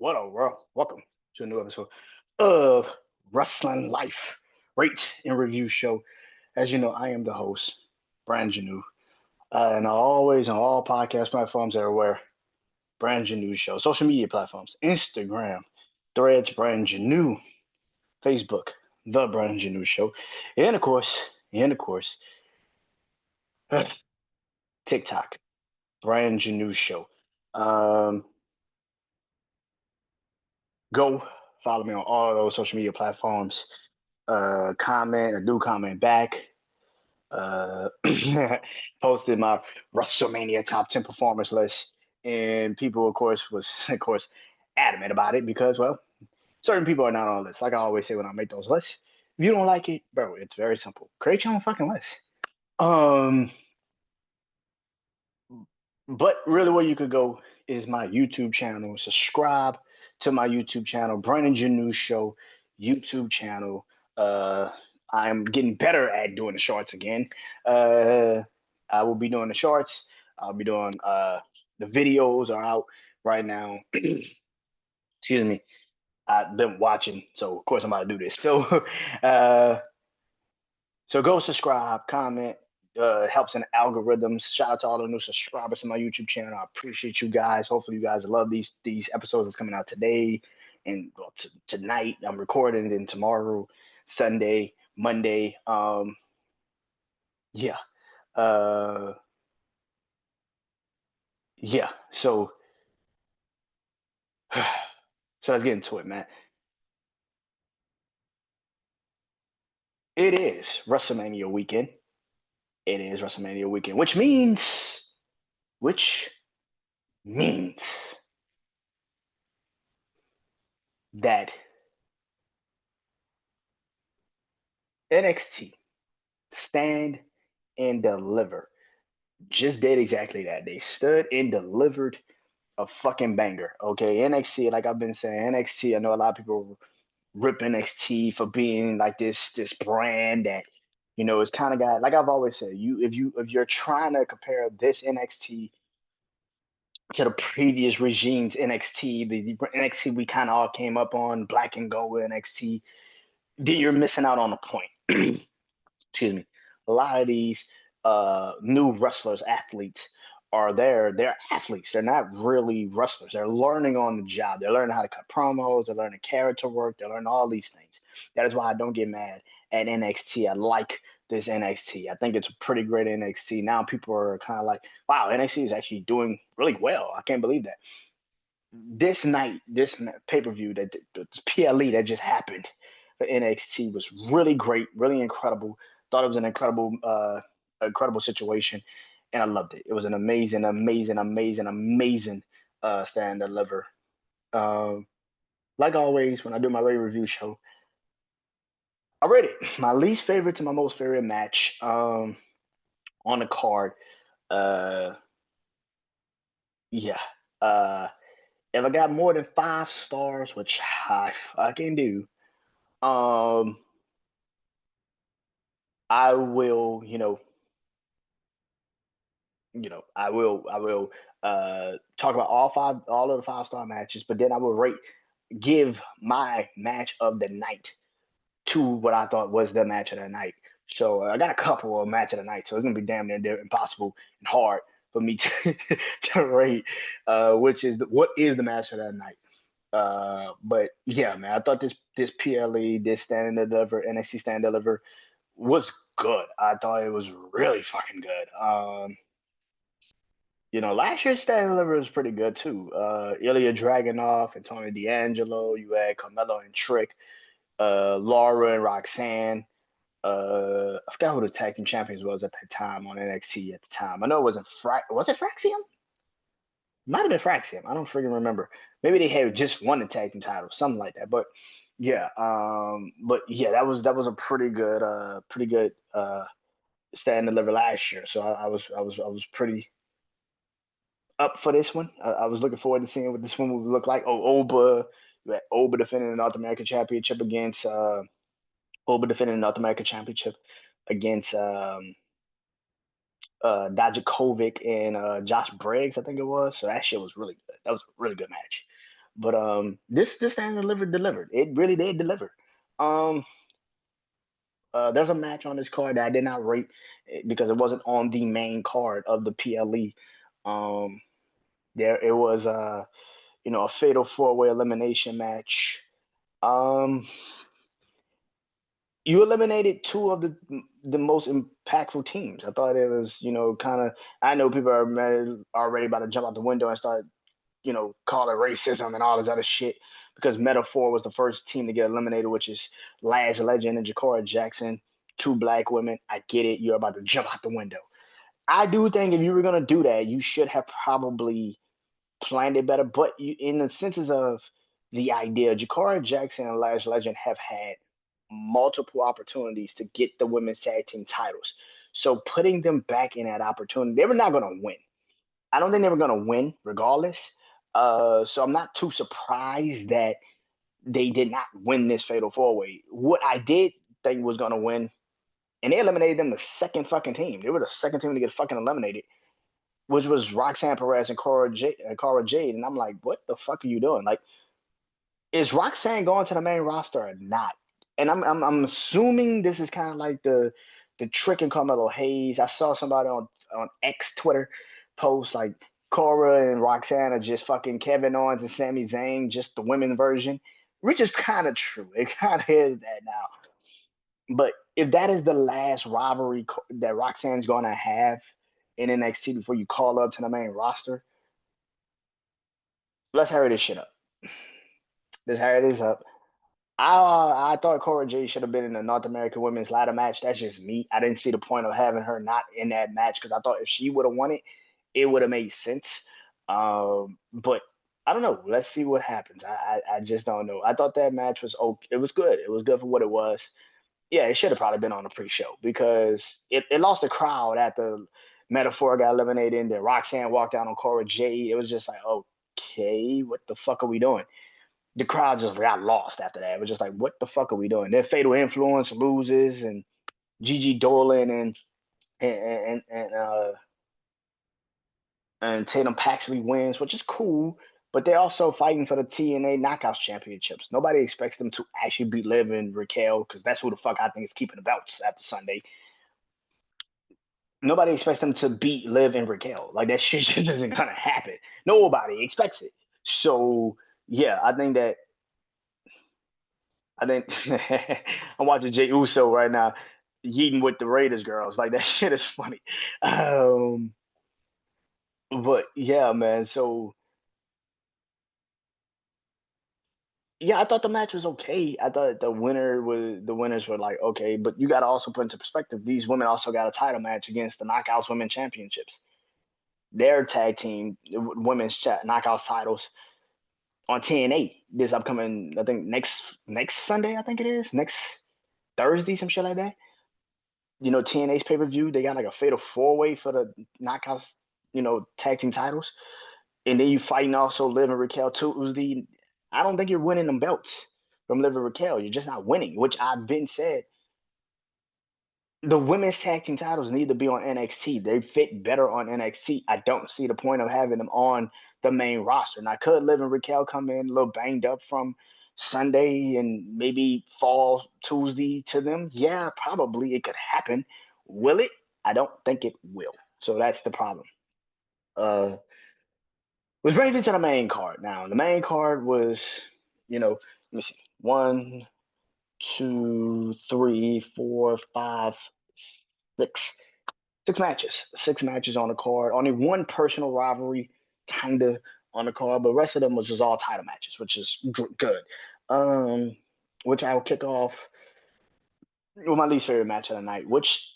What up, world? Welcome to a new episode of Wrestling Life Rate and Review Show. As you know, I am the host, Brand Janu, and always on all podcast platforms everywhere, Brand Janu Show. Social media platforms, Instagram, Threads, Brand Janu, Facebook, The Brand Janu Show, and of course, TikTok, Brand Janu Show. Um, Go follow me on all of those social media platforms. Comment or do comment back. Uh, Posted my WrestleMania top 10 performance list, and people, of course, was of course adamant about it because, well, certain people are not on the list. Like I always say when I make those lists, if you don't like it, bro, it's very simple. Create your own fucking list. Um, but really, where you could go is my YouTube channel. Subscribe to my YouTube channel, Brandon Janeau Show YouTube channel. Uh, I'm getting better at doing the shorts again. Uh, I will be doing the shorts. I'll be doing the videos are out right now. Excuse me. I've been watching, so of course I'm about to do this. So, uh, so go subscribe, comment. Helps in algorithms. Shout out to all the new subscribers to my YouTube channel. I appreciate you guys. Hopefully you guys love these episodes that's coming out today and well, tonight. I'm recording, and tomorrow, Sunday, Monday. Yeah. Uh, yeah. So let's get into it, man. It is WrestleMania weekend. It is WrestleMania weekend, which means that NXT stand and deliver just did exactly that. They stood and delivered a fucking banger. Okay, NXT, like I've been saying, NXT. I know a lot of people rip NXT for being like this brand that is kind of got, like I've always said, if you're trying to compare this NXT to the previous regime's NXT, the NXT we kind of all came up on, Black and Gold NXT, then you're missing out on a point. Excuse me. A lot of these new wrestlers, athletes are there. They're athletes. They're not really wrestlers. They're learning on the job. They're learning how to cut promos. They're learning character work. They're learning all these things. That is why I don't get mad at NXT. I like this NXT. I think it's a pretty great NXT. Now people are kind of like, wow, NXT is actually doing really well. I can't believe that. This night, this pay per view, that this PLE that just happened for NXT was really great, really incredible. Thought it was an incredible situation, and I loved it. It was an amazing stand and deliver. Um, like always, when I do my rate review show, I rate it my least favorite to my most favorite match on the card. Uh, yeah. Uh, if I got more than 5 stars, which I fucking do, um, I will, talk about all of the 5 star matches, but then I will give my match of the night to what I thought was the match of the night. So I got a couple of match of the night, so it's gonna be damn near impossible and hard for me to to rate, what is the match of that night. But yeah, man, I thought this PLE, this stand and deliver, NXT stand and deliver was good. I thought it was really fucking good. Last year's stand and deliver was pretty good too. Ilya Dragunov and Tony D'Angelo. You had Carmelo and Trick, Laura and Roxanne. I forgot who the tag team champions was at that time on NXT at the time. I know it wasn't was it Fraxium? Might have been Fraxium. I don't freaking remember. Maybe they had just won the tag team title, something like that. But yeah, that was a pretty good stand and deliver last year. So I was pretty up for this one. I was looking forward to seeing what this one would look like. Oh, you had Oba defending the North American Championship against Oba defending the North American Championship against Dijakovic and Josh Briggs, I think it was. So that shit was really good. That was a really good match. But this time delivered. It really did deliver. Um, there's a match on this card that I did not rate because it wasn't on the main card of the PLE. Um, there it was a fatal four-way elimination match. Um, you eliminated two of the most impactful teams. I thought it was, kind of. I know people are already about to jump out the window and start, call it racism and all this other shit because Metaphor was the first team to get eliminated, which is Lash Legend and Jakara Jackson, two black women. I get it. You're about to jump out the window. I do think if you were gonna do that, you should have probably planned it better. But in the senses of the idea, Jakara Jackson and Lash Legend have had multiple opportunities to get the women's tag team titles. So putting them back in that opportunity, they were not gonna win. I don't think they were going to win regardless. So I'm not too surprised that they did not win this fatal four way. What I did think was going to win, and they eliminated them the second fucking team. They were the second team to get fucking eliminated, which was Roxanne Perez and Cora Jade. And I'm like, what the fuck are you doing? Like, is Roxanne going to the main roster or not? And I'm assuming this is kind of like the trick in Carmelo Hayes. I saw somebody on X Twitter post like Cora and Roxanne are just fucking Kevin Owens and Sami Zayn, just the women version, which is kind of true. It kind of is that now. But if that is the last rivalry that Roxanne's gonna have in NXT before you call up to the main roster, let's hurry this shit up. Let's hurry this up. I thought Cora Jade should have been in the North American Women's Ladder match. That's just me. I didn't see the point of having her not in that match because I thought if she would have won it, it would have made sense. But I don't know. Let's see what happens. I just don't know. I thought that match was okay. It was good. It was good for what it was. Yeah, it should have probably been on the pre-show because it lost the crowd after Metaphor got eliminated and then Roxanne walked down on Cora Jade. It was just like, okay, what the fuck are we doing? The crowd just got lost after that. It was just like, what the fuck are we doing? Then Fatal Influence loses, and Gigi Dolan and Tatum Paxley wins, which is cool. But they're also fighting for the TNA Knockouts Championships. Nobody expects them to actually beat Liv and Raquel because that's who the fuck I think is keeping the belts after Sunday. Nobody expects them to beat Liv and Raquel. Like that shit just isn't gonna happen. Nobody expects it. So yeah, I think I'm watching Jay Uso right now, yeeting with the Raiders girls. Like that shit is funny. Um, but yeah, man. So yeah, I thought the match was okay. I thought the winners were like okay, but you got to also put into perspective. These women also got a title match against the Knockouts Women Championships. Their tag team women's knockouts titles on TNA this upcoming. I think next Sunday. I think it is next Thursday, some shit like that. TNA's pay per view, they got like a fatal four way for the knockouts, tag team titles, and then you fighting also Liv and Raquel Tuesday. I don't think you're winning them belts from Liv and Raquel. You're just not winning, which I've been said. The women's tag team titles need to be on NXT. They fit better on NXT. I don't see the point of having them on the main roster. Now, could Liv and Raquel come in a little banged up from Sunday and maybe fall Tuesday to them? Yeah, probably it could happen. Will it? I don't think it will. So that's the problem. Was bringing it to the main card. Now, the main card was, let me see, one, two, three, four, five, six. Six matches on the card. Only one personal rivalry, kind of on the card, but the rest of them was just all title matches, which is good. Um, which I will kick off with my least favorite match of the night, which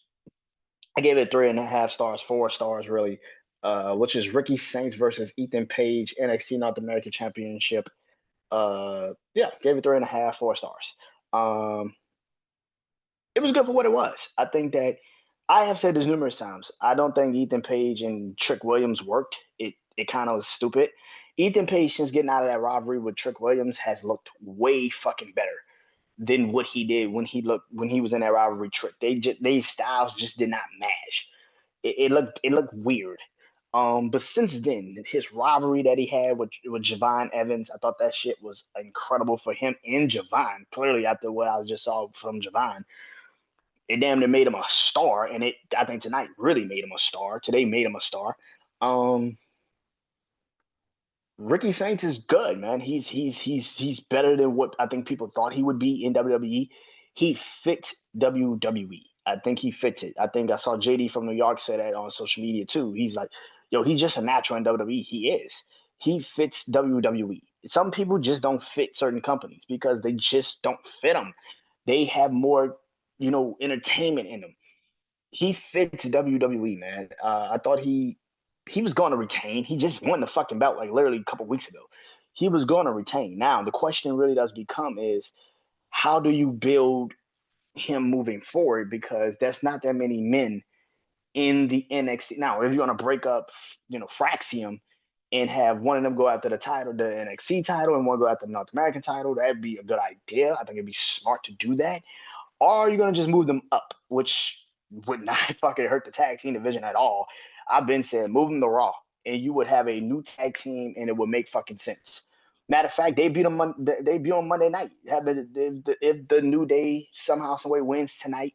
I gave it 3.5 stars, 4 stars really. Which is Ricky Saints versus Ethan Page NXT North American Championship. Yeah, gave it 3.5, 4 stars. Um, it was good for what it was. I think that I have said this numerous times. I don't think Ethan Page and Trick Williams worked. It kind of was stupid. Ethan Page, since getting out of that rivalry with Trick Williams, has looked way fucking better than what he did when he was in that rivalry. Trick. They styles just did not match. It looked weird. But since then, his rivalry that he had with Javon Evans, I thought that shit was incredible for him and Javon. Clearly, after what I just saw from Javon, it damn near made him a star, and it I think tonight really made him a star. Today made him a star. Um, Ricky Saints is good, man. He's better than what I think people thought he would be in WWE. He fits WWE. I think he fits it. I think I saw JD from New York say that on social media too. He's like, yo, he's just a natural in WWE. He is. He fits WWE. Some people just don't fit certain companies because they just don't fit them. They have more, entertainment in them. He fits WWE, man. I thought he was going to retain. He just won the fucking belt like literally a couple weeks ago. He was going to retain. Now the question really does become is how do you build him moving forward because there's not that many men in the NXT. Now, if you're going to break up, Fraxium and have one of them go after the title, the NXT title, and one go after the North American title, that'd be a good idea. I think it'd be smart to do that. Or are you going to just move them up, which would not fucking hurt the tag team division at all? I've been saying move them to Raw, and you would have a new tag team, and it would make fucking sense. Matter of fact, they beat them. They beat on Monday night. If the New Day somehow, some way wins tonight,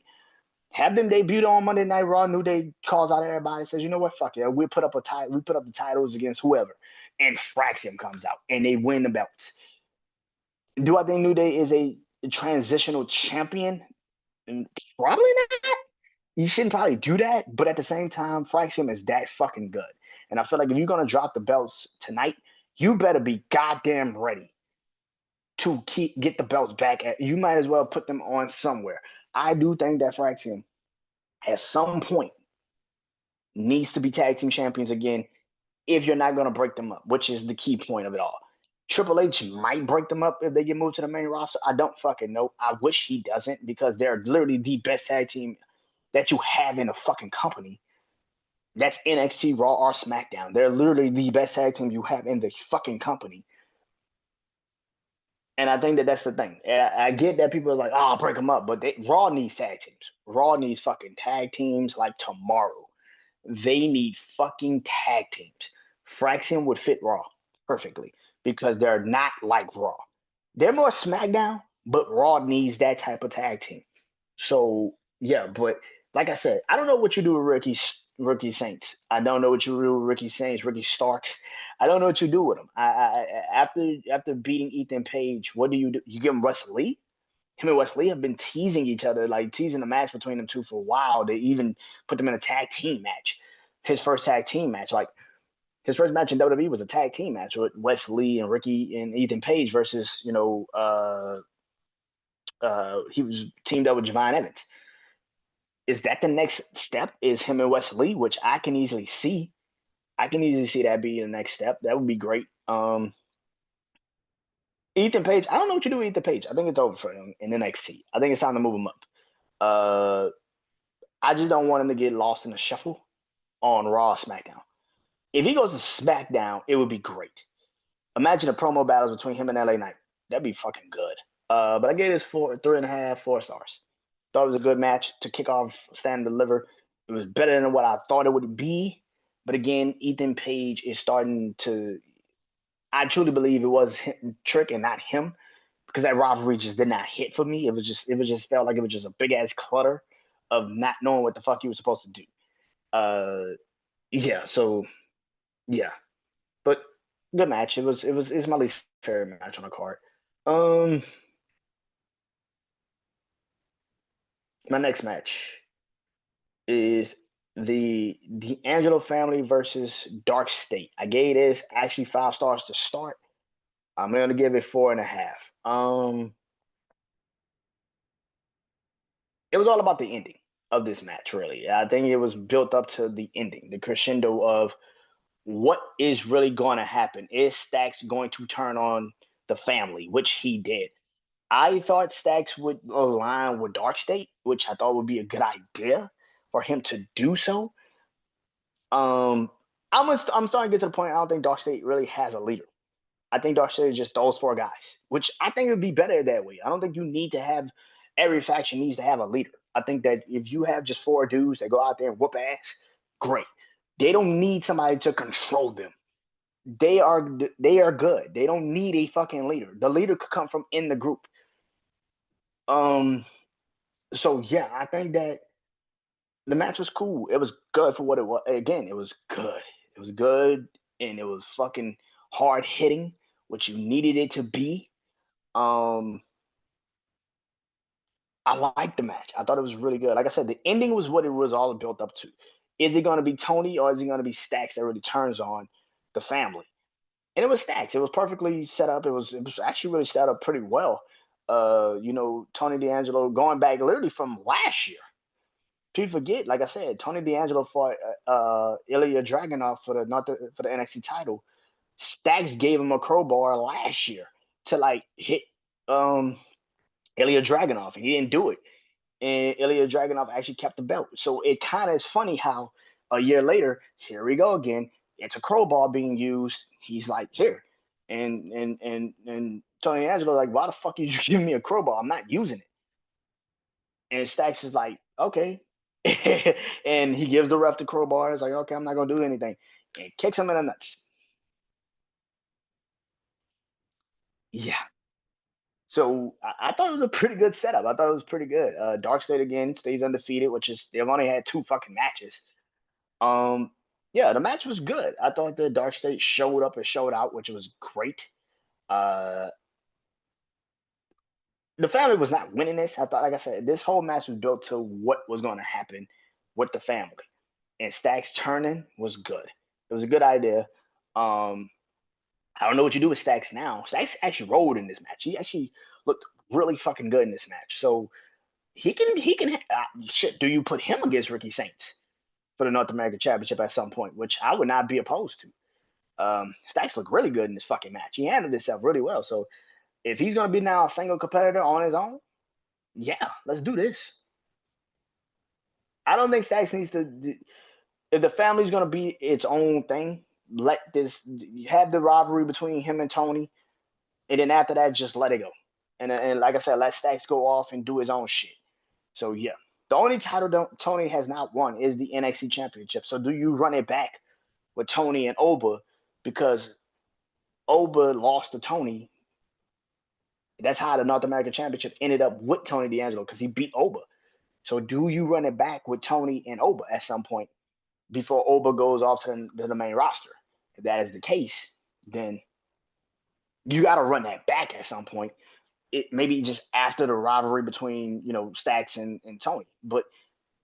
have them debut on Monday Night Raw. New Day calls out everybody, says, "You know what? Fuck it. We put up We put up the titles against whoever." And Fraxium comes out, and they win the belts. Do I think New Day is a transitional champion? Probably not. You shouldn't probably do that, but at the same time, Fraxium is that fucking good. And I feel like if you're gonna drop the belts tonight, you better be goddamn ready to get the belts back. You might as well put them on somewhere. I do think that Fraxium at some point needs to be tag team champions again if you're not gonna break them up, which is the key point of it all. Triple H might break them up if they get moved to the main roster. I don't fucking know. I wish he doesn't because they're literally the best tag team that you have in a fucking company. That's NXT, Raw, or SmackDown. They're literally the best tag team you have in the fucking company. And I think that that's the thing. I get that people are like, "Oh, break them up," but Raw needs tag teams. Raw needs fucking tag teams like tomorrow. They need fucking tag teams. Fraxium would fit Raw perfectly because they're not like Raw. They're more SmackDown, but Raw needs that type of tag team. So yeah, but like I said, I don't know what you do with Ricky Saints. I don't know what you do with Ricky Saints, Ricky Starks. I don't know what you do with him. After beating Ethan Page, what do? You give him Wes Lee? Him and Wes Lee have been teasing each other, like teasing the match between them two for a while. They even put them in a tag team match. His first tag team match, like his first match in WWE was a tag team match with Wes Lee and Ricky and Ethan Page versus, he was teamed up with Javon Evans. Is that the next step? Is him and Wes Lee, which I can easily see. I can easily see that being the next step. That would be great. Ethan Page, I don't know what you do with Ethan Page. I think it's over for him in NXT. I think it's time to move him up. Uh, I just don't want him to get lost in the shuffle on Raw or SmackDown. If he goes to SmackDown, it would be great. Imagine the promo battles between him and LA Knight. That'd be fucking good. But I gave this 3.5, 4 stars. Thought it was a good match to kick off Stand and Deliver. It was better than what I thought it would be. But again, Ethan Page is starting to. I truly believe it was Trick and not him because that rivalry just did not hit for me. It was just felt like it was just a big ass clutter of not knowing what the fuck you were supposed to do. Yeah. So yeah, but good match. It's my least favorite match on the card. Um, my next match is the D'Angelo family versus Dark State. I gave this actually 5 stars to start. I'm gonna give it 4.5. It was all about the ending of this match, really. I think it was built up to the ending, the crescendo of what is really going to happen. Is Stacks going to turn on the family, which he did? I thought Stacks would align with Dark State, which I thought would be a good idea for him to do so. Um, I'm starting to get to the point. I don't think Dark State really has a leader. I think Dark State is just those 4 guys, which I think it would be better that way. I don't think you need to have every faction needs to have a leader. I think that if you have just 4 dudes that go out there and whoop ass, great. They don't need somebody to control them. They are good. They don't need a fucking leader. The leader could come from in the group. Um. So yeah, I think that the match was cool. It was good for what it was. Again, it was good. It was good, and it was fucking hard hitting, which you needed it to be. Um, I liked the match. I thought it was really good. Like I said, the ending was what it was all built up to. Is it going to be Tony or is it going to be Stacks that really turns on the family? And it was Stacks. It was perfectly set up. It was actually really set up pretty well. Tony D'Angelo going back literally from last year. People forget, like I said, Tony D'Angelo fought Ilya Dragunov for the NXT title. Stacks gave him a crowbar last year to like hit um Ilya Dragunov, and he didn't do it. And Ilya Dragunov actually kept the belt. So it kind of is funny how a year later, here we go again. It's a crowbar being used. He's like, here. And Tony Angelo like, why the fuck you giving me a crowbar? I'm not using it. And Stacks is like, okay. And he gives the ref the crowbar. It's like, okay, I'm not gonna do anything. And kicks him in the nuts. Yeah. So I thought it was a pretty good setup. I thought it was pretty good. Dark State again stays undefeated, which is they've only had two fucking matches. Um, yeah, the match was good. I thought the Dark State showed up and showed out, which was great. Uh, the family was not winning this. I thought, like I said, this whole match was built to what was going to happen with the family, and Stacks turning was good. It was a good idea. Um, I don't know what you do with Stacks now. Stacks actually rolled in this match. He actually looked really fucking good in this match. So he can shit. Do you put him against Ricky Saints for the North American Championship at some point? Which I would not be opposed to. Stacks looked really good in this fucking match. He handled himself really well. So if he's gonna be now a single competitor on his own, yeah, let's do this. I don't think Stacks needs to. If the family's gonna be its own thing, let this have the rivalry between him and Tony, and then after that, just let it go. And like I said, let Stacks go off and do his own shit. So yeah, the only title Tony has not won is the NXT Championship. So do you run it back with Tony and Oba because Oba lost to Tony? That's how the North American Championship ended up with Tony D'Angelo because he beat Oba. So do you run it back with Tony and Oba at some point before Oba goes off to the main roster? If that is the case, then you got to run that back at some point. It maybe just after the rivalry between Stacks and Tony. But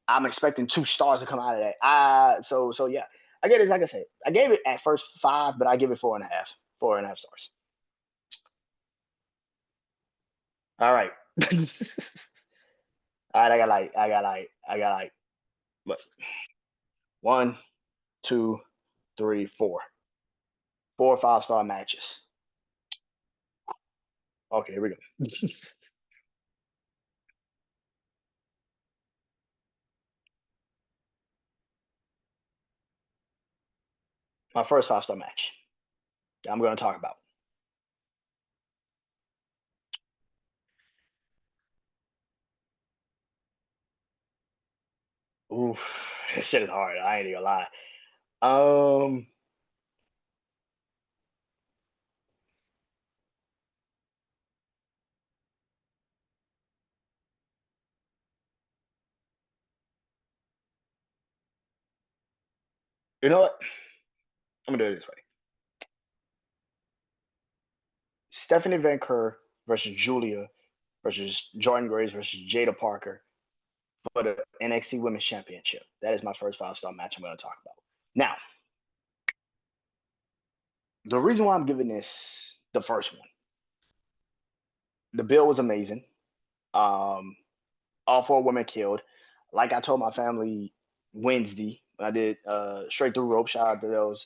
I'm expecting 2 stars to come out of that. So yeah. I get it, like I said. I gave it at first 5, but I give it 4.5. 4.5 stars. All right. All right, I got like what? 1, 2, 3, 4. 4 5-star matches. Okay, here we go. My first 5-star match that I'm gonna talk about. Oof, this shit is hard. I ain't even gonna lie. You know what? I'm gonna do it this way. Stephanie Van Kerr versus Julia versus Jordan Grace versus Jada Parker for the NXT Women's Championship. That is my first 5-star match I'm going to talk about. Now, the reason why I'm giving this the first one, the bill was amazing. Um, all 4 women killed. Like I told my family Wednesday, when I did straight through rope. Shout out to those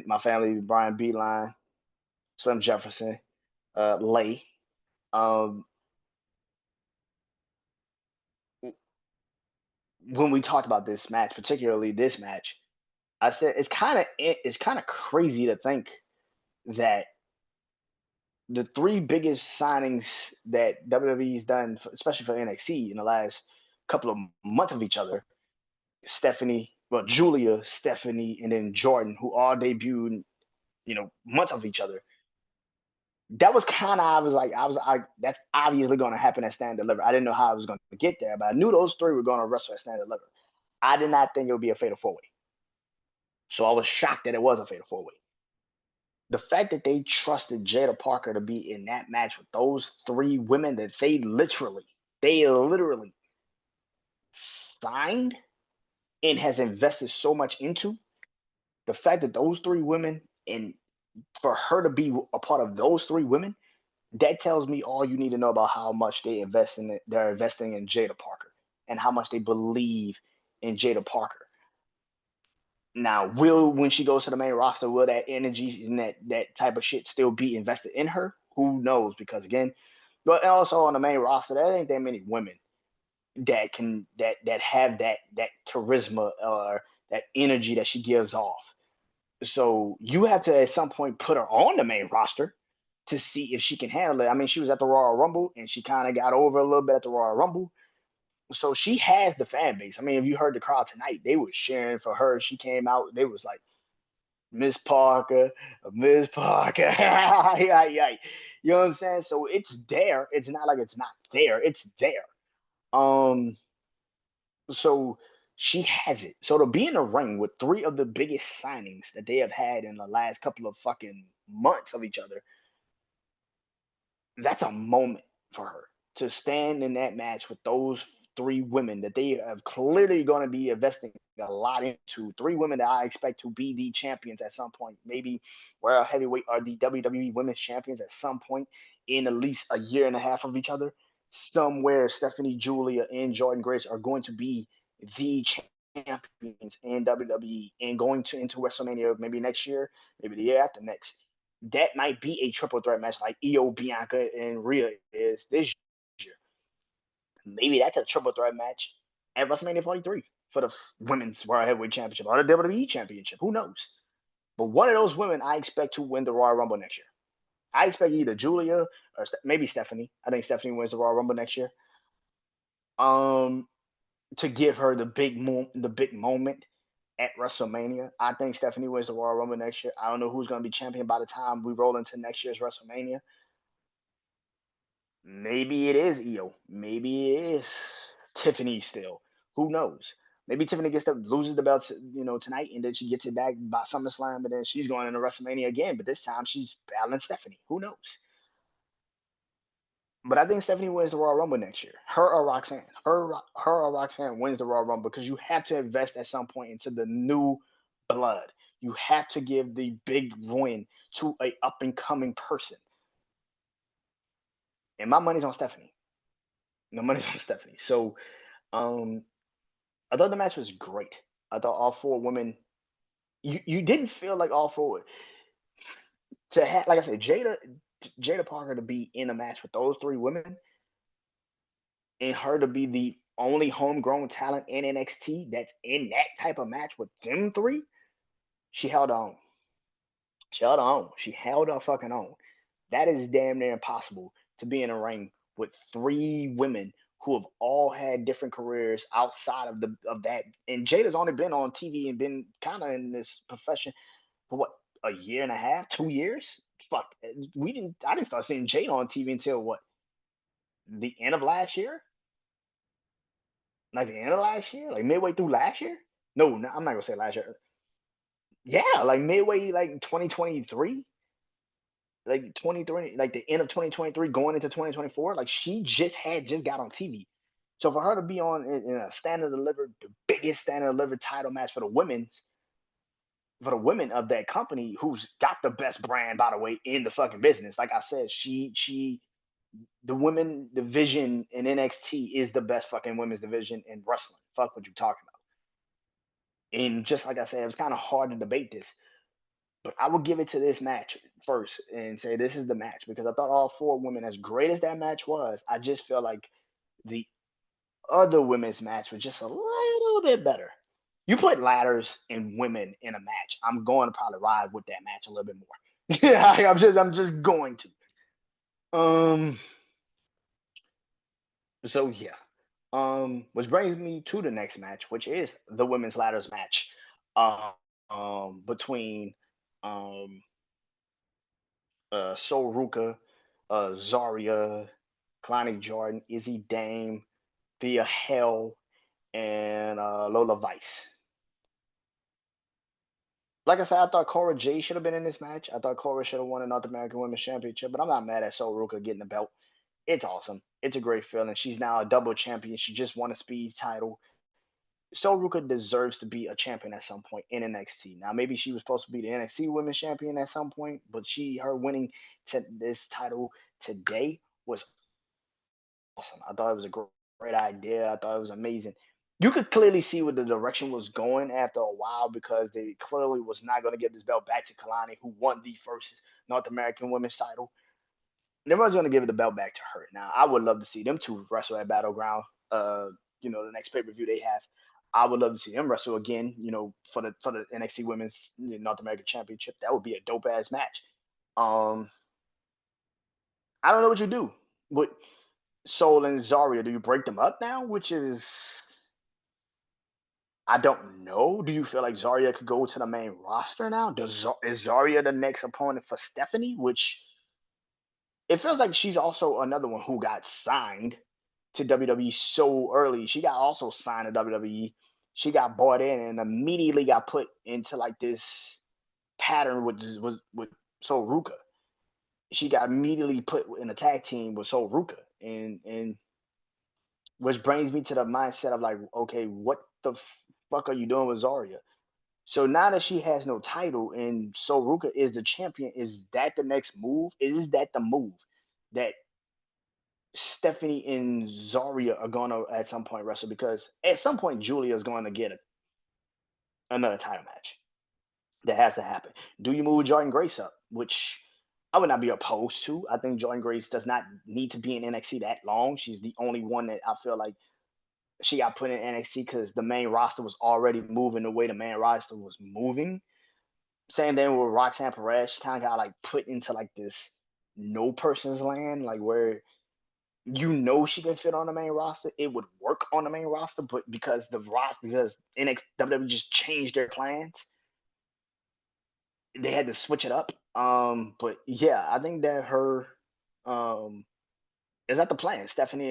my family: Brian Beeline, Slim Jefferson, Lay. Um, when we talked about this match, particularly this match, I said it's kind of crazy to think that the 3 biggest signings that WWE's done, especially for NXT, in the last couple of months of each other, Stephanie well, Julia, Stephanie, and then Jordan, who all debuted, months of each other. That was kind of, that's obviously going to happen at Stand and Deliver. I didn't know how I was going to get there, but I knew those three were going to wrestle at Stand and Deliver. I did not think it would be a fatal four way. So I was shocked that it was a fatal four way. The fact that they trusted Jada Parker to be in that match with those three women that they literally signed and has invested so much into, the fact that those three women, and for her to be a part of those three women, that tells me all you need to know about how much they're investing in Jada Parker and how much they believe in Jada Parker. Now, when she goes to the main roster, will that energy and that type of shit still be invested in her? Who knows? Because again, but also on the main roster, there ain't that many women that have that charisma or that energy that she gives off. So you have to at some point put her on the main roster to see if she can handle it. I mean, she was at the Royal Rumble and she kind of got over a little bit at the Royal Rumble. So she has the fan base. I mean, if you heard the crowd tonight, they were cheering for her. She came out, they was like, Miss Parker, Miss Parker. You know what I'm saying? So it's there. It's not like it's not there. It's there. Um, so she has it. So to be in the ring with three of the biggest signings that they have had in the last couple of fucking months of each other, that's a moment for her to stand in that match with those three women that they have clearly going to be investing a lot into. Three women that I expect to be the champions at some point, maybe World Heavyweight or the WWE Women's Champions at some point in at least a year and a half of each other. Somewhere, Stephanie, Julia, and Jordan Grace are going to be the champions in WWE and going to into WrestleMania maybe next year, maybe the year after next. That might be a triple threat match like Io, Bianca, and Rhea is this year. Maybe that's a triple threat match at WrestleMania 43 for the Women's World Heavyweight Championship or the WWE Championship. Who knows? But one of those women I expect to win the Royal Rumble next year. I expect either Julia or maybe Stephanie. I think Stephanie wins the Royal Rumble next year. Um, to give her the big moment at WrestleMania. I think Stephanie wins the Royal Rumble next year. I don't know who's going to be champion by the time we roll into next year's WrestleMania. Maybe it is Io. Maybe it is Tiffany still. Who knows? Maybe Tiffany loses the belt, tonight, and then she gets it back by SummerSlam, and then she's going into WrestleMania again. But this time she's battling Stephanie. Who knows? But I think Stephanie wins the Royal Rumble next year. Her or Roxanne. Her or Roxanne wins the Royal Rumble because you have to invest at some point into the new blood. You have to give the big win to a up and coming person. And my money's on Stephanie. My money's on Stephanie. So um, I thought the match was great. I thought all four women. You didn't feel like all four to have, like I said, Jada Parker to be in a match with those three women and her to be the only homegrown talent in NXT that's in that type of match with them three. She held on. She held on. She held her fucking on. That is damn near impossible to be in a ring with three women who have all had different careers outside of that. And Jada's only been on TV and been kind of in this profession for what, a year and a half, 2 years? Fuck, I didn't start seeing Jada on TV until what, the end of last year? Like the end of last year, like midway through last year. No, no, I'm not gonna say last year. Yeah, like midway, like 2023, like 23, like the end of 2023, going into 2024. Like she just got on TV. So for her to be on in a standard delivered, the biggest standard delivered title match for the women of that company, who's got the best brand, by the way, in the fucking business. Like I said, the women division in NXT is the best fucking women's division in wrestling. Fuck what you talking about. And just like I said, it was kind of hard to debate this, but I would give it to this match first and say this is the match because I thought all four women, as great as that match was, I just felt like the other women's match was just a little bit better. You put ladders and women in a match, I'm going to probably ride with that match a little bit more. Yeah, I'm just going to. Um. So yeah. Which brings me to the next match, which is the women's ladders match, between um Sol Ruka, Zarya, Kalani Jordan, Izzy Dame, Thea Hell, and Lola Vice. Like I said, I thought Cora Jade should have been in this match. I thought Cora should have won the North American Women's Championship, but I'm not mad at Sol Ruka getting the belt. It's awesome. It's a great feeling. She's now a double champion. She just won a speed title. Sol Ruka deserves to be a champion at some point in NXT. Now, maybe she was supposed to be the NXT Women's Champion at some point, but her winning this title today was awesome. I thought it was a great idea. I thought it was amazing. You could clearly see where the direction was going after a while because they clearly was not going to give this belt back to Kalani, who won the first North American Women's title. They was going to give it the belt back to her. Now, I would love to see them two wrestle at Battleground. Uh, the next pay per view they have. I would love to see them wrestle again. For the NXT Women's North American Championship. That would be a dope ass match. Um, I don't know what you do, but Soul and Zarya, do you break them up now? Which is, I don't know. Do you feel like Zarya could go to the main roster now? Is Zarya the next opponent for Stephanie? Which it feels like she's also another one who got signed to WWE so early. She got also signed to WWE. She got bought in and immediately got put into like this pattern with Sol Ruka. She got immediately put in a tag team with Sol Ruka, and which brings me to the mindset of like, okay, what the fuck are you doing with Zarya? So now that she has no title and Sol Ruka is the champion, is that the next move? Is that the move that Stephanie and Zarya are going to at some point wrestle? Because at some point Julia is going to get another title match. That has to happen. Do you move Jordan Grace up? Which I would not be opposed to. I think Jordan Grace does not need to be in NXT that long. She's the only one that I feel like she got put in NXT because the main roster was already moving the way the main roster was moving. Same thing with Roxanne Perez. She kind of got like put into like this no person's land, like where she can fit on the main roster. It would work on the main roster, but because NXT WWE just changed their plans, they had to switch it up. But yeah, I think that her um is that the plan, Stephanie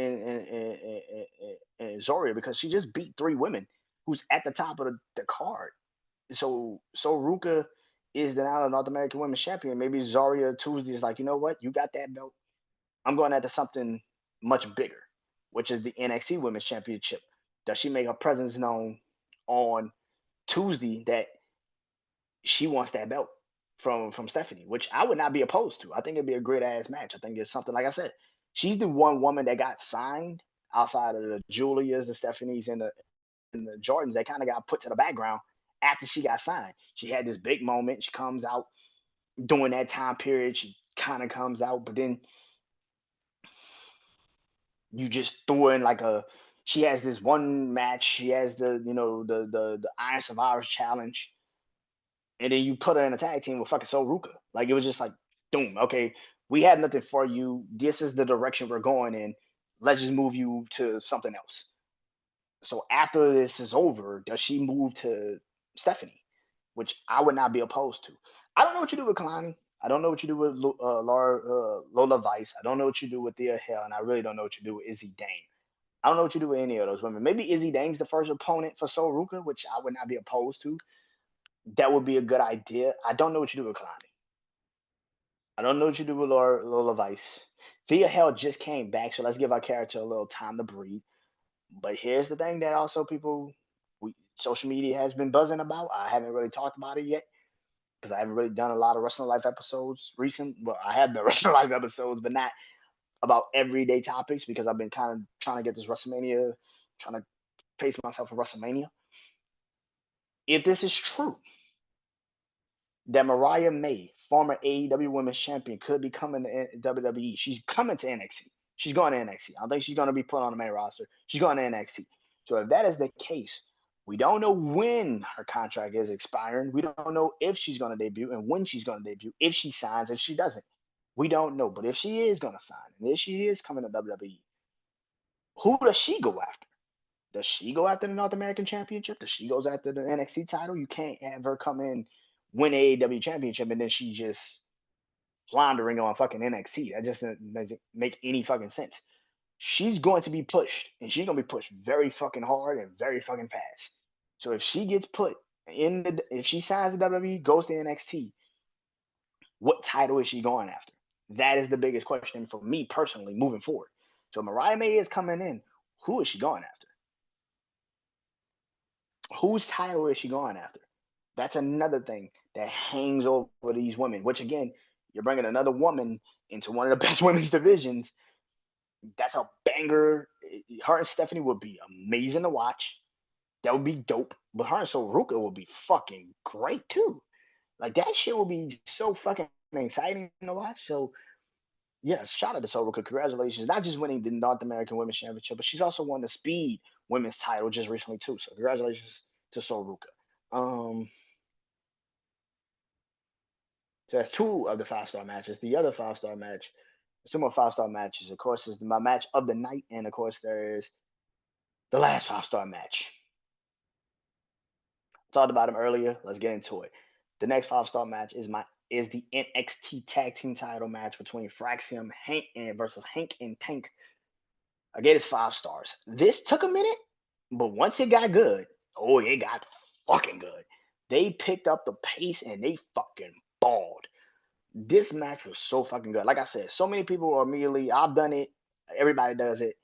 and Zoria, because she just beat three women who's at the top of the card. So Ruka is the now North American Women's Champion. Maybe Zaria Tuesday is like, you know what, you got that belt. I'm going after something much bigger, which is the NXT Women's Championship. Does she make her presence known on Tuesday that she wants that belt from Stephanie, which I would not be opposed to. I think it'd be a great ass match. I think it's something like I said. She's the one woman that got signed outside of the Julias, the Stephanies, and the Jordans that kind of got put to the background after she got signed. She had this big moment. She comes out during that time period. She kind of comes out, but then you just threw in like a. She has this one match. She has the Iron Survivors challenge, and then you put her in a tag team with fucking Sol Ruka. Like it was just like, boom. Okay, we had nothing for you. This is the direction we're going in. Let's just move you to something else. So after this is over, does she move to Stephanie, which I would not be opposed to? I don't know what you do with Kalani. I don't know what you do with Lola Vice. I don't know what you do with Thea Hell, and I really don't know what you do with Izzy Dane. I don't know what you do with any of those women. Maybe Izzy Dane's the first opponent for Sol Ruka, which I would not be opposed to. That would be a good idea. I don't know what you do with Kalani. I don't know what you do with Lola Vice. Thea Hell just came back, so let's give our character a little time to breathe. But here's the thing that also social media has been buzzing about. I haven't really talked about it yet because I haven't really done a lot of Wrestling Life episodes recent. Well, I have done Wrestling Life episodes, but not about everyday topics because I've been kind of trying to get this WrestleMania, trying to pace myself for WrestleMania. If this is true, that Mariah May, former AEW Women's Champion, could be coming to WWE. She's coming to NXT. She's going to NXT. I don't think she's going to be put on the main roster. She's going to NXT. So if that is the case, we don't know when her contract is expiring. We don't know if she's going to debut and when she's going to debut, if she signs, if she doesn't. We don't know. But if she is going to sign and if she is coming to WWE, who does she go after? Does she go after the North American Championship? Does she goes after the NXT title? You can't have her come in, win AEW Championship, and then she just floundering on fucking NXT. That just doesn't make any fucking sense. She's going to be pushed, and she's gonna be pushed very fucking hard and very fucking fast. So if she gets put in the, if she signs the WWE, goes to NXT, what title is she going after? That is the biggest question for me personally moving forward. So Mariah May is coming in. Who is she going after? Whose title is she going after? That's another thing that hangs over these women, which again, you're bringing another woman into one of the best women's divisions. That's a banger. Her and Stephanie would be amazing to watch. That would be dope. But her and Soruka would be fucking great too. Like that shit would be so fucking exciting to watch. So yes, shout out to Soruka. Congratulations. Not just winning the North American Women's Championship, but she's also won the Speed Women's title just recently too. So congratulations to Soruka. Um, so that's two of the 5-star matches. The other 5-star match, there's two more 5-star matches. Of course, is my match of the night, and of course there's the last 5-star match. Talked about him earlier. Let's get into it. The next 5-star match is the NXT Tag Team Title match between Fraxium Hank and versus Hank and Tank. I gave it 5 stars. This took a minute, but once it got good, oh, it got fucking good. They picked up the pace and they fucking balled. This match was so fucking good. Like I said, so many people are immediately, I've done it, everybody does it.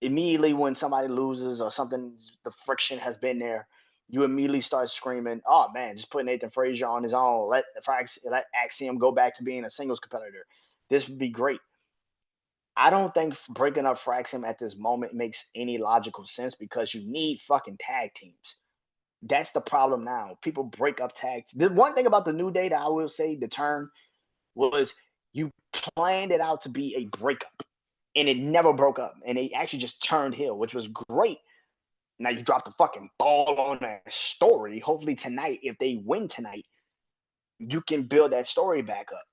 Immediately when somebody loses or something, the friction has been there, you immediately start screaming, oh man, just put Nathan Frazier on his own. Let Axiom go back to being a singles competitor. This would be great. I don't think breaking up Fraxium at this moment makes any logical sense because you need fucking tag teams. That's the problem now. People break up tag. The one thing about the New Day that I will say, the turn, was you planned it out to be a breakup and it never broke up. And they actually just turned heel, which was great. Now you dropped the fucking ball on that story. Hopefully tonight, if they win tonight, you can build that story back up.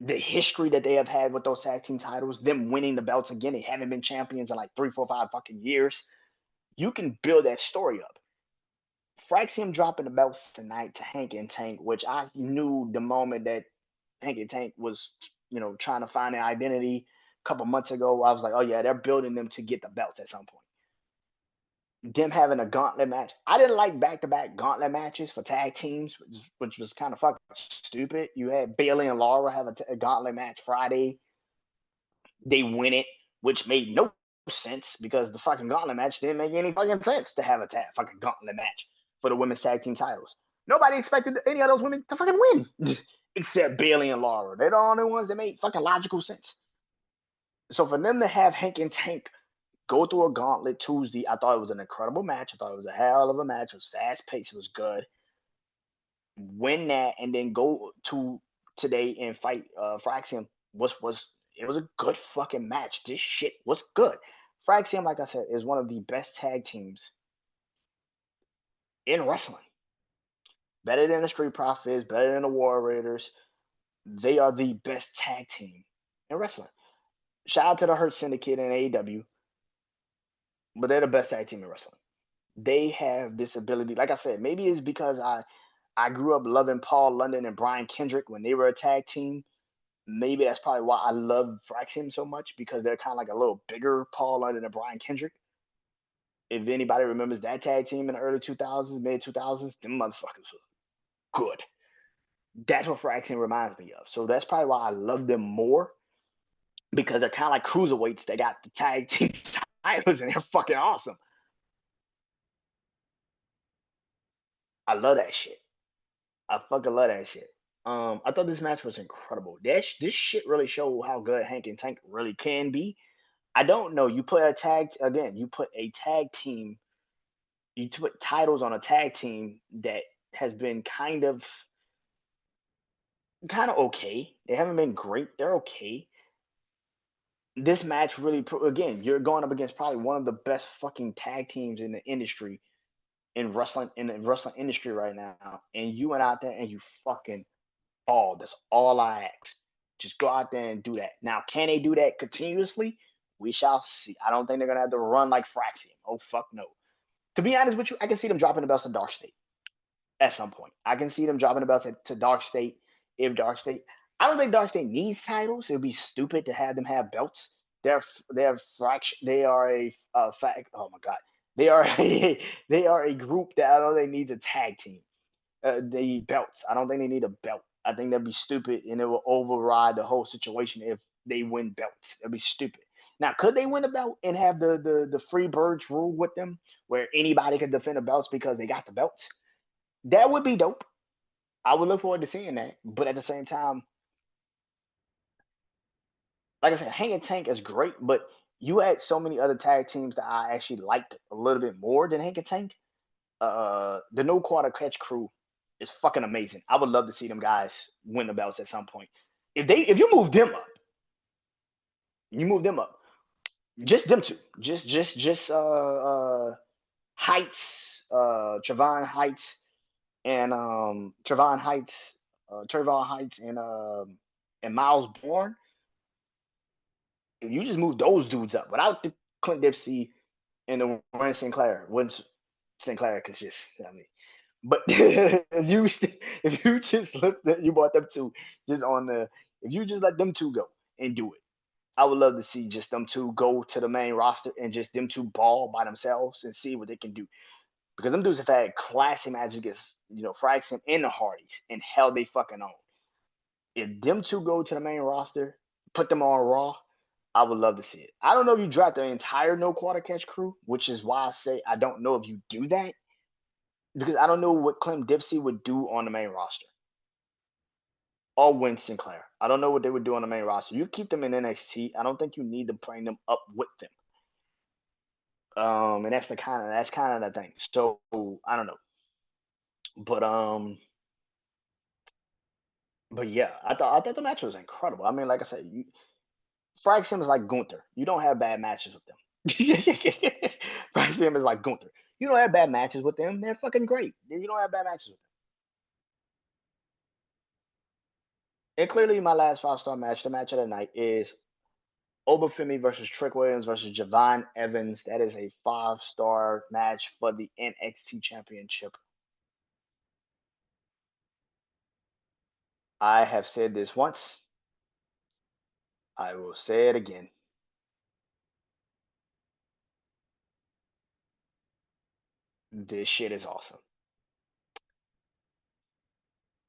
The history that they have had with those tag team titles, them winning the belts again, they haven't been champions in like 3, 4, 5 fucking years. You can build that story up. Fraxium dropping the belts tonight to Hank and Tank, which I knew the moment that Hank and Tank was, trying to find their identity a couple months ago. I was like, oh yeah, they're building them to get the belts at some point. Them having a gauntlet match. I didn't like back-to-back gauntlet matches for tag teams, which was kind of fucking stupid. You had Bailey and Laura have a gauntlet match Friday. They win it, which made no sense because the fucking gauntlet match didn't make any fucking sense to have a fucking gauntlet match for the women's tag team titles. Nobody expected any of those women to fucking win except Bailey and Laura. They're the only ones that made fucking logical sense. So for them to have Hank and Tank go through a gauntlet Tuesday, I thought it was an incredible match. I thought it was a hell of a match. It was fast paced. It was good. Win that and then go to today and fight Fraxium was it was a good fucking match. This shit was good. Fraxium, like I said, is one of the best tag teams in wrestling. Better than the Street Profits, better than the War Raiders. They are the best tag team in wrestling. Shout out to the Hurt Syndicate and AEW, but they're the best tag team in wrestling. They have this ability. Like I said, maybe it's because I grew up loving Paul London and Brian Kendrick when they were a tag team. Maybe that's probably why I love Fraxium so much because they're kind of like a little bigger Paul London and Brian Kendrick. If anybody remembers that tag team in the early 2000s, mid 2000s, them motherfuckers were good. That's what Fraxium reminds me of. So that's probably why I love them more because they're kind of like cruiserweights. They got the tag team titles and they're fucking awesome. I love that shit. I fucking love that shit. I thought this match was incredible. This shit really showed how good Hank and Tank really can be. I don't know. You put a tag again. You put a tag team. You put titles on a tag team that has been kind of okay. They haven't been great. They're okay. This match really, again, you're going up against probably one of the best fucking tag teams in the industry in the wrestling industry right now, and you went out there and you fucking ball. That's all I ask. Just go out there and do that. Now, can they do that continuously? We shall see. I don't think they're gonna have to run like Fraxium. Oh fuck no. To be honest with you, I can see them dropping the belts to Dark State at some point. I can see them dropping the belts to Dark State if Dark State. I don't think Dark State needs titles. It would be stupid to have them have belts. They're fraction. They are a fact. Oh my god. They are they are a group that I don't think needs a tag team. They need belts. I don't think they need a belt. I think that'd be stupid, and it will override the whole situation if they win belts. That'd be stupid. Now, could they win a belt and have the free birds rule with them, where anybody can defend the belts because they got the belts? That would be dope. I would look forward to seeing that. But at the same time, like I said, Hanging Tank is great, but you had so many other tag teams that I actually liked a little bit more than Hanging Tank. The No Quarter Catch crew is fucking amazing. I would love to see them guys win the belts at some point. If you move them up, you move them up. Just them two. Just Heights, Trevon Heights and Trayvon Heights and Miles Bourne. If you just move those dudes up without the Clint Dempsey and the Warren Sinclair, Wouldn't Sinclair could just I mean but if you just look that you bought them two just on the if you just let them two go and do it, I would love to see just them two go to the main roster and just them two ball by themselves and see what they can do. Because them dudes have had classic matches against, Fraxon and the Hardys and hell they fucking own. If them two go to the main roster, put them on Raw, I would love to see it. I don't know if you draft the entire No Quarter Catch crew, which is why I say I don't know if you do that because I don't know what Clint Dempsey would do on the main roster or Win Sinclair. I don't know what they would do on the main roster. You keep them in NXT. I don't think you need to bring them up with them. And that's kind of the thing. So I don't know, but yeah, I thought the match was incredible. I mean, like I said, Frag Sim is like Gunther. You don't have bad matches with them. Frag Sim is like Gunther. You don't have bad matches with them. They're fucking great. You don't have bad matches with them. And clearly, my last 5-star match, the match of the night, is Obafemi versus Trick Williams versus Javon Evans. That is a 5-star match for the NXT Championship. I have said this once. I will say it again. This shit is awesome.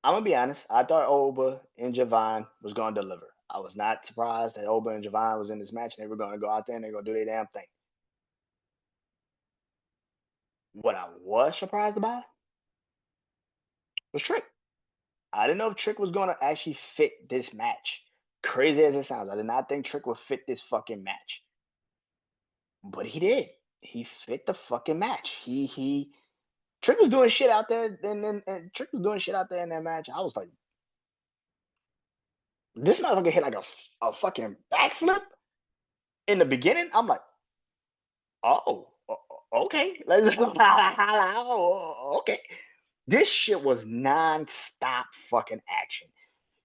I'm gonna be honest. I thought Oba and Javon was gonna deliver. I was not surprised that Oba and Javon was in this match and they were gonna go out there and they're gonna do their damn thing. What I was surprised about was Trick. I didn't know if Trick was gonna actually fit this match. Crazy as it sounds, I did not think Trick would fit this fucking match. But he did. He fit the fucking match. He Trick was doing shit out there, and Trick was doing shit out there in that match. I was like, this motherfucker hit like a fucking backflip in the beginning. I'm like, oh, okay. Okay. This shit was non-stop fucking action.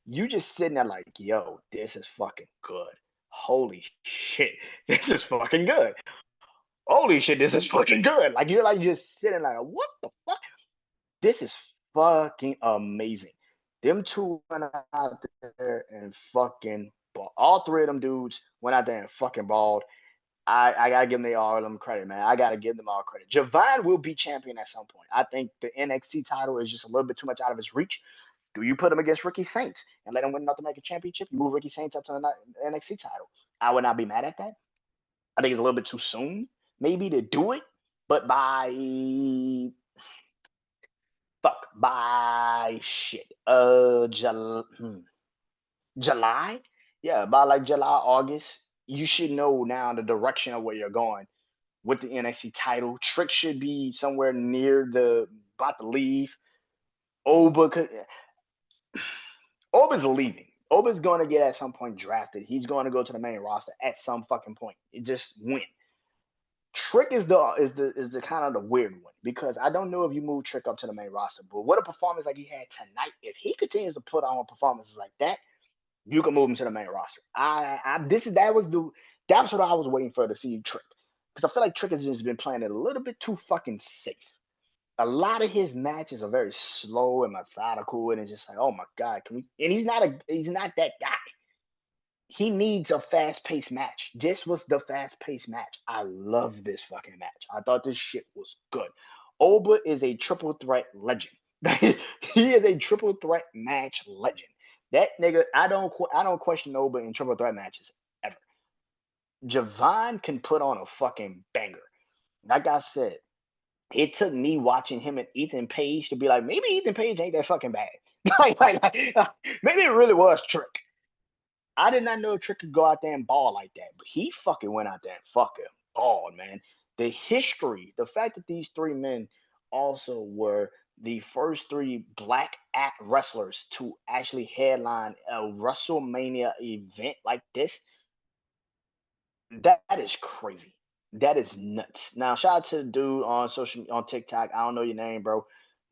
You just sitting there like, yo, this is fucking good. Holy shit, this is fucking good. Holy shit, this is fucking good. Like you're like just sitting like, what the fuck? This is fucking amazing. Them two went out there and fucking ball. All three of them dudes went out there and fucking balled. I gotta give them all them credit, man. I gotta give them all credit. Javon will be champion at some point. I think the NXT title is just a little bit too much out of his reach. Do you put him against Ricky Saints and let him win North American Championship? You move Ricky Saints up to the NXT title. I would not be mad at that. I think it's a little bit too soon, maybe, to do it. But by shit, July, yeah, by like July, August, you should know now the direction of where you're going with the NXT title. Trick should be somewhere near the about to leave. Oba, Oba's leaving. Oba's going to get at some point drafted. He's going to go to the main roster at some fucking point. It just win. Trick is the kind of the weird one because I don't know if you move Trick up to the main roster, but what a performance like he had tonight. If he continues to put on performances like that, you can move him to the main roster. That's what I was waiting for to see Trick. Because I feel like Trick has just been playing it a little bit too fucking safe. A lot of his matches are very slow and methodical, and it's just like, oh my god, can we? And he's not that guy. He needs a fast paced match. This was the fast paced match. I love this fucking match. I thought this shit was good. Oba is a triple threat legend. He is a triple threat match legend. That nigga, I don't question Oba in triple threat matches ever. Javon can put on a fucking banger. Like I said, it took me watching him and Ethan Page to be like, maybe Ethan Page ain't that fucking bad. Maybe it really was Trick. I did not know Trick could go out there and ball like that, but he fucking went out there and fucking balled, man. The history, the fact that these three men also were the first three black act wrestlers to actually headline a WrestleMania event like this, that is crazy. That is nuts. Now, shout out to the dude on TikTok. I don't know your name, bro,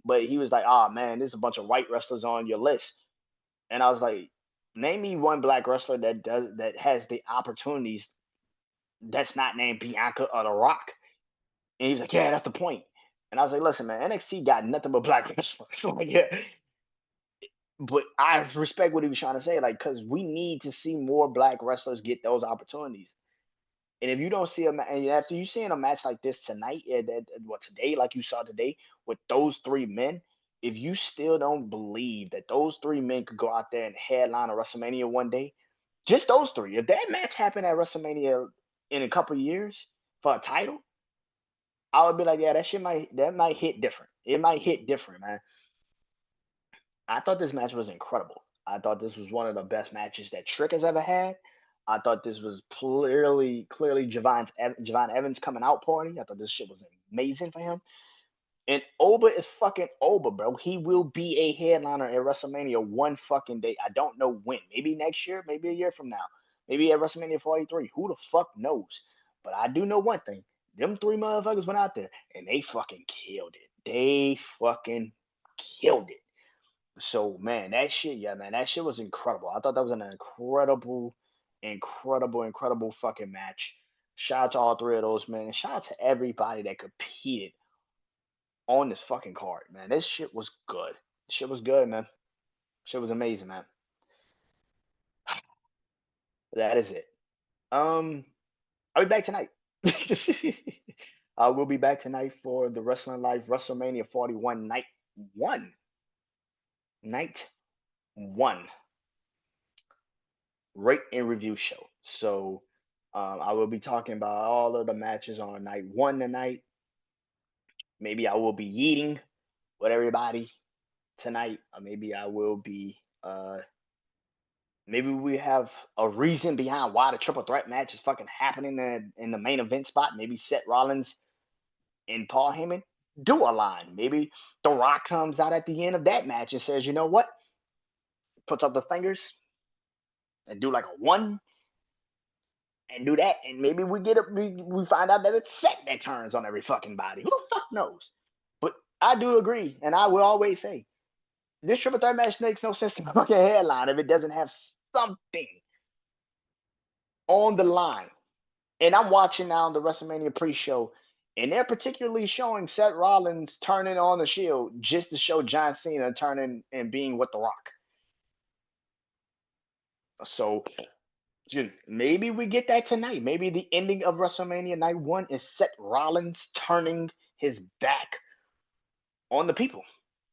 but he was like, "Oh man, there's a bunch of white wrestlers on your list," and I was like, "Name me one black wrestler that has the opportunities that's not named Bianca or The Rock." And he was like, "Yeah, that's the point." And I was like, "Listen, man, NXT got nothing but black wrestlers." Like, yeah, but I respect what he was trying to say, like, because we need to see more black wrestlers get those opportunities. And if you don't see and after you seeing a match like this tonight, today, like you saw today with those three men, if you still don't believe that those three men could go out there and headline a WrestleMania one day, just those three, if that match happened at WrestleMania in a couple years for a title, I would be like, yeah, that might hit different. It might hit different, man. I thought this match was incredible. I thought this was one of the best matches that Trick has ever had. I thought this was clearly Javon Evans coming out party. I thought this shit was amazing for him. And Oba is fucking Oba, bro. He will be a headliner at WrestleMania one fucking day. I don't know when. Maybe next year, maybe a year from now. Maybe at WrestleMania 43. Who the fuck knows? But I do know one thing. Them three motherfuckers went out there and they fucking killed it. They fucking killed it. So man, that shit, yeah, man, that shit was incredible. I thought that was an incredible fucking match. Shout out to all three of those men. And shout out to everybody that competed on this fucking card, man. This shit was good. Shit was good, man. Shit was amazing, man. That is it. Um, I'll be back tonight. I will be back tonight for the Wrestling Life WrestleMania 41 night one. Night one. Rate and review show. So I will be talking about all of the matches on night one tonight. Maybe I will be eating with everybody tonight. Or maybe I will be. Maybe we have a reason behind why the triple threat match is fucking happening in the main event spot. Maybe Seth Rollins and Paul Heyman do a line. Maybe The Rock comes out at the end of that match and says, "You know what?" Puts up the fingers and do like a one and do that, and maybe we find out that it's Seth that turns on every fucking body. Who the fuck knows? But I do agree, and I will always say this triple threat match makes no sense to fucking headline if it doesn't have something on the line. And I'm watching now the WrestleMania pre-show, and they're particularly showing Seth Rollins turning on the Shield just to show John Cena turning and being with The Rock. So maybe we get that tonight. Maybe the ending of WrestleMania Night One is Seth Rollins turning his back on the people.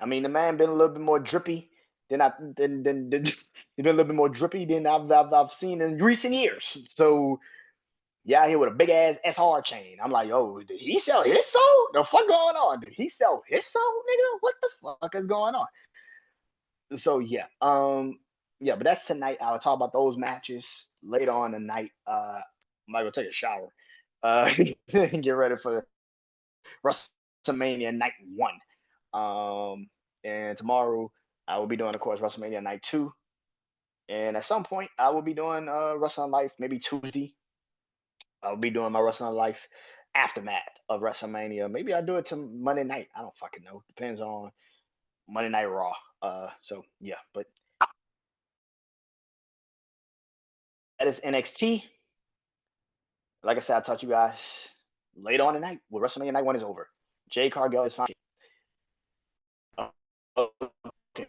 I mean, the man been a little bit more drippy than he's been a little bit more drippy than I've seen in recent years. So yeah, out here with a big ass SR chain. I'm like, oh, did he sell his soul? The fuck going on? Did he sell his soul, nigga? What the fuck is going on? So yeah, but that's tonight. I'll talk about those matches later on tonight. I might go take a shower. Get ready for WrestleMania Night One. And tomorrow I will be doing, of course, WrestleMania Night Two. And at some point I will be doing Wrestling Life, maybe Tuesday. I'll be doing my Wrestling Life aftermath of WrestleMania. Maybe I'll do it to Monday night. I don't fucking know. Depends on Monday Night Raw. So yeah, but that is NXT. Like I said, I'll talk to you guys later on tonight when WrestleMania Night 1 is over. Jade Cargill is fine. Okay.